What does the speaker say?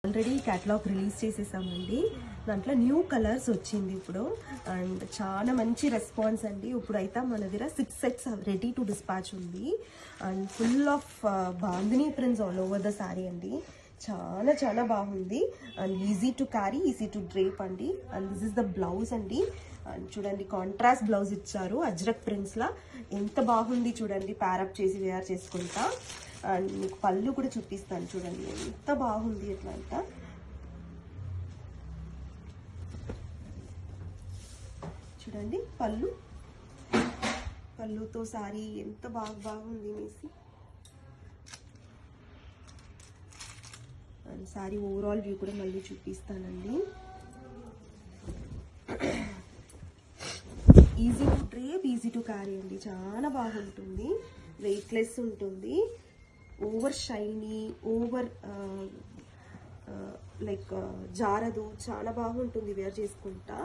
Already catalogue release చేసేసామండి. దాంట్లో new colours వచ్చింది ఇప్పుడు, అండ్ చాలా మంచి రెస్పాన్స్ అండి. ఇప్పుడు అయితే మన దగ్గర 6 సెట్స్ రెడీ టు డిస్పాచ్ ఉంది, and full of bandhani prints all over the sari అండి. చాలా చాలా బాగుంది, and easy to carry, easy to drape అండి. And this is the blouse అండి. అండ్ చూడండి, కాంట్రాస్ట్ బ్లౌజ్ ఇచ్చారు అజ్రక్ ప్రింట్స్ లా. ఎంత బాగుంది చూడండి, ప్యారప్ చేసి వేర్ చేసుకుంటా. అండ్ మీకు పళ్ళు కూడా చూపిస్తాను చూడండి, ఎంత బాగుంది ఎట్లా అంట. చూడండి పళ్ళుతో సారీ ఎంత బాగుంది అనేసి. అండ్ సారీ ఓవరాల్ వ్యూ కూడా మళ్ళీ చూపిస్తానండి. Easy to drape, easy to carry అండి. చాలా బాగుంటుంది, వెయిట్లెస్ ఉంటుంది, ఓవర్ షైనీ, ఓవర్ లైక్ జారదు, చాలా బాగుంటుంది వేర్ చేసుకుంటా.